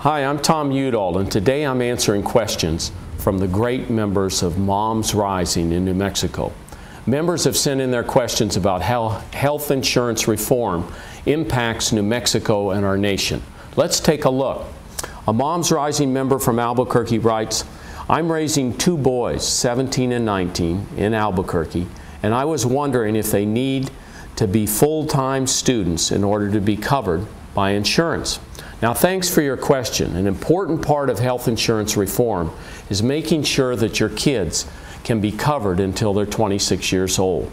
Hi, I'm Tom Udall, and today I'm answering questions from the great members of Moms Rising in New Mexico. Members have sent in their questions about how health insurance reform impacts New Mexico and our nation. Let's take a look. A Moms Rising member from Albuquerque writes, I'm raising two boys, 17 and 19, in Albuquerque, and I was wondering if they need to be full-time students in order to be covered by insurance. Now, thanks for your question. An important part of health insurance reform is making sure that your kids can be covered until they're 26 years old.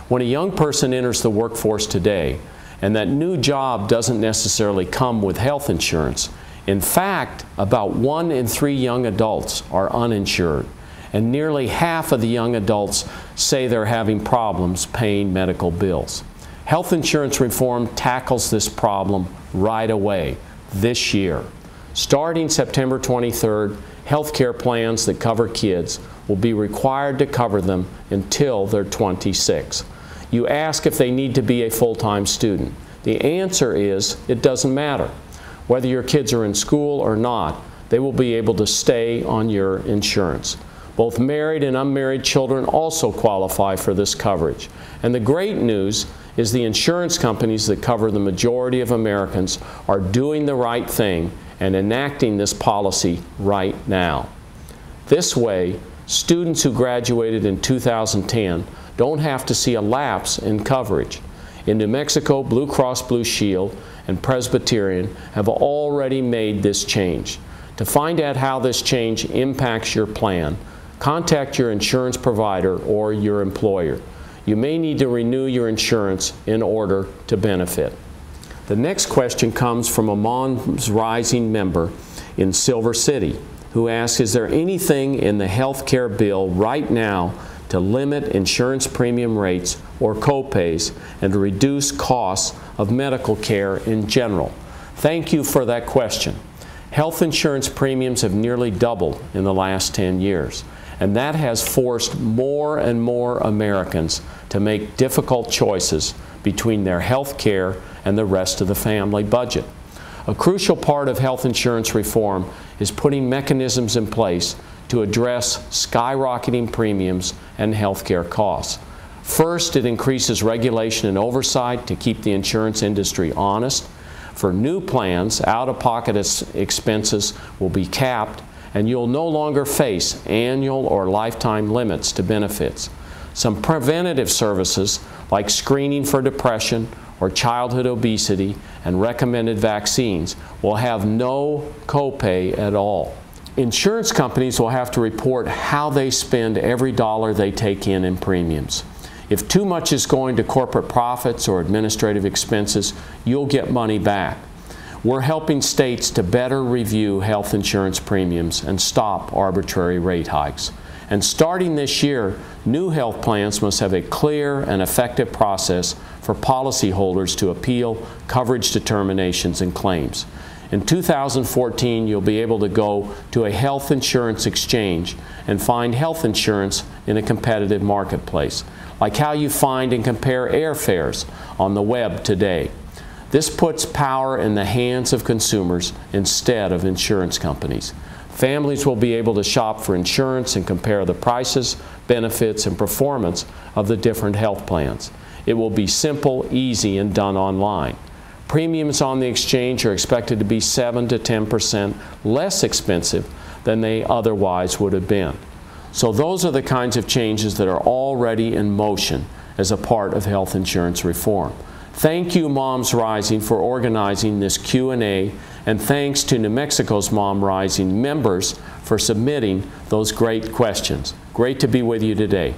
When a young person enters the workforce today, and that new job doesn't necessarily come with health insurance, in fact, about 1 in 3 young adults are uninsured, and nearly half of the young adults say they're having problems paying medical bills. Health insurance reform tackles this problem right away this year. Starting September 23rd, health care plans that cover kids will be required to cover them until they're 26. You ask if they need to be a full-time student. The answer is it doesn't matter. Whether your kids are in school or not, they will be able to stay on your insurance. Both married and unmarried children also qualify for this coverage. And the great news is the insurance companies that cover the majority of Americans are doing the right thing and enacting this policy right now. This way, students who graduated in 2010 don't have to see a lapse in coverage. In New Mexico, Blue Cross Blue Shield and Presbyterian have already made this change. To find out how this change impacts your plan, contact your insurance provider or your employer. You may need to renew your insurance in order to benefit. The next question comes from a Moms Rising member in Silver City who asks, is there anything in the health care bill right now to limit insurance premium rates or co-pays and to reduce costs of medical care in general? Thank you for that question. Health insurance premiums have nearly doubled in the last 10 years. And that has forced more and more Americans to make difficult choices between their health care and the rest of the family budget. A crucial part of health insurance reform is putting mechanisms in place to address skyrocketing premiums and health care costs. First, it increases regulation and oversight to keep the insurance industry honest. For new plans, out-of-pocket expenses will be capped, and you'll no longer face annual or lifetime limits to benefits. Some preventative services like screening for depression or childhood obesity and recommended vaccines will have no copay at all. Insurance companies will have to report how they spend every dollar they take in premiums. If too much is going to corporate profits or administrative expenses, you'll get money back. We're helping states to better review health insurance premiums and stop arbitrary rate hikes. And starting this year, new health plans must have a clear and effective process for policyholders to appeal coverage determinations and claims. In 2014, you'll be able to go to a health insurance exchange and find health insurance in a competitive marketplace, like how you find and compare airfares on the web today. This puts power in the hands of consumers instead of insurance companies. Families will be able to shop for insurance and compare the prices, benefits, and performance of the different health plans. It will be simple, easy, and done online. Premiums on the exchange are expected to be 7 to 10% less expensive than they otherwise would have been. So those are the kinds of changes that are already in motion as a part of health insurance reform. Thank you, Moms Rising, for organizing this Q&A, and thanks to New Mexico's Moms Rising members for submitting those great questions. Great to be with you today.